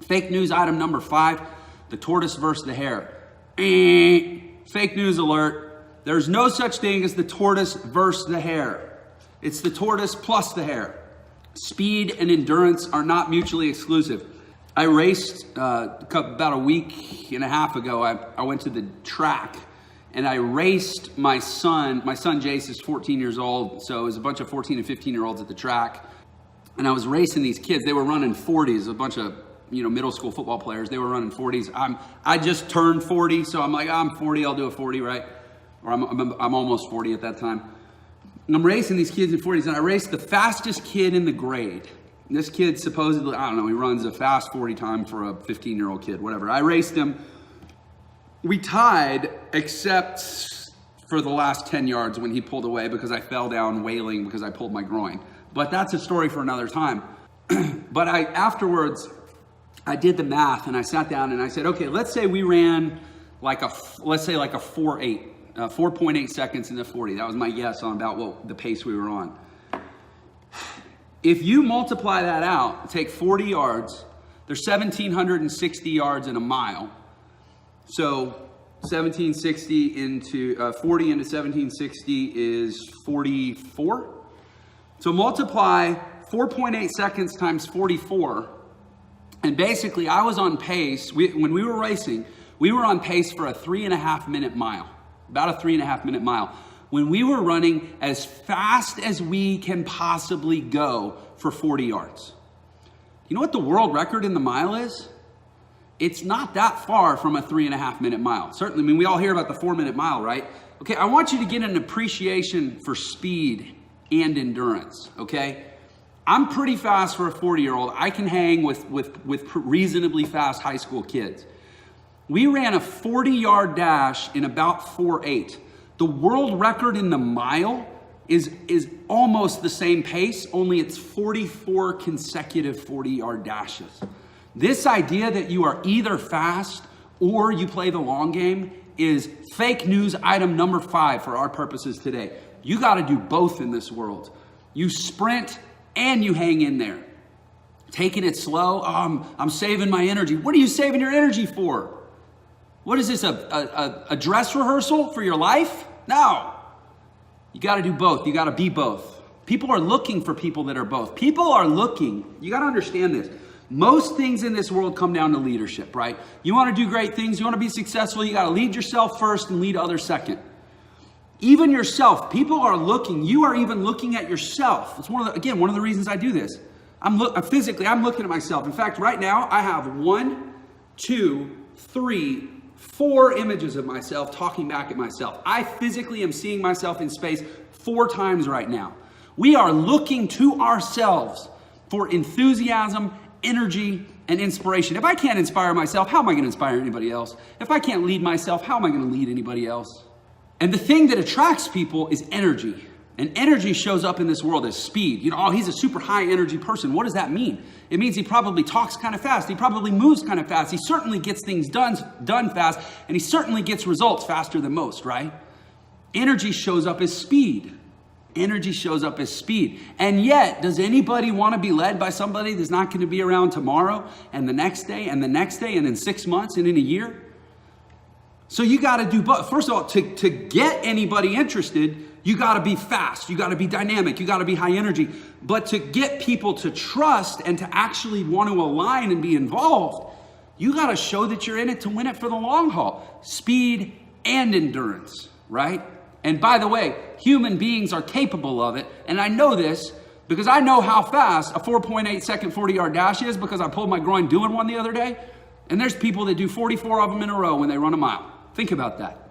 Fake news item number 5, the tortoise versus the hare. Fake news alert. There's no such thing as the tortoise versus the hare. It's the tortoise plus the hare. Speed and endurance are not mutually exclusive. I raced about a week and a half ago. I went to the track and I raced my son. My son Jace is 14 years old, so it was a bunch of 14 and 15-year-olds at the track. And I was racing these kids. They were running 40s, a bunch of middle school football players. They were running 40s. I just turned 40, so I'm like, I'm 40, I'll do a 40, right? Or I'm almost 40 at that time. And I'm racing these kids in 40s, and I raced the fastest kid in the grade. And this kid supposedly, I don't know, he runs a fast 40 time for a 15-year-old kid, whatever. I raced him. We tied, except for the last 10 yards when he pulled away because I fell down wailing because I pulled my groin. But that's a story for another time. But afterwards, I did the math and I sat down and I said, okay, let's say we ran like a 4.8, 4.8 seconds in the 40. That was my guess on about what the pace we were on. If you multiply that out, take 40 yards, there's 1,760 yards in a mile. So 1760 into 40 into 1760 is 44. So multiply 4.8 seconds times 44. And basically I was on pace, when we were racing, we were on pace for a 3.5 minute mile, about a 3.5 minute mile. When we were running as fast as we can possibly go for 40 yards. You know what the world record in the mile is? It's not that far from a 3.5 minute mile. Certainly, we all hear about the 4-minute mile, right? Okay, I want you to get an appreciation for speed and endurance, okay? I'm pretty fast for a 40-year-old. I can hang with reasonably fast high school kids. We ran a 40-yard dash in about 4.8. The world record in the mile is almost the same pace, only it's 44 consecutive 40-yard dashes. This idea that you are either fast or you play the long game is fake news item number 5 for our purposes today. You got to do both in this world. You sprint and you hang in there. Taking it slow, I'm saving my energy. What are you saving your energy for? What is this, a dress rehearsal for your life? No. You got to do both. You got to be both. People are looking for people that are both. People are looking. You got to understand this. Most things in this world come down to leadership, right? You want to do great things. You want to be successful. You got to lead yourself first and lead others second. Even yourself. People are looking. You are even looking at yourself. It's one of the reasons I do this. I'm looking at myself. In fact, right now I have 1, 2, 3, 4 images of myself talking back at myself. I physically am seeing myself in space 4 times right now. We are looking to ourselves for enthusiasm, energy, and inspiration. If I can't inspire myself, how am I going to inspire anybody else? If I can't lead myself, how am I going to lead anybody else? And the thing that attracts people is energy. And energy shows up in this world as speed. He's a super high energy person. What does that mean? It means he probably talks kind of fast. He probably moves kind of fast. He certainly gets things done fast. And he certainly gets results faster than most, right? Energy shows up as speed. Energy shows up as speed. And yet, does anybody want to be led by somebody that's not going to be around tomorrow and the next day and the next day and in 6 months and in a year? So you got to do both. First of all, to get anybody interested, you got to be fast. You got to be dynamic. You got to be high energy. But to get people to trust and to actually want to align and be involved, you got to show that you're in it to win it for the long haul. Speed and endurance, right? And by the way, human beings are capable of it. And I know this because I know how fast a 4.8 second 40-yard dash is because I pulled my groin doing one the other day. And there's people that do 44 of them in a row when they run a mile. Think about that.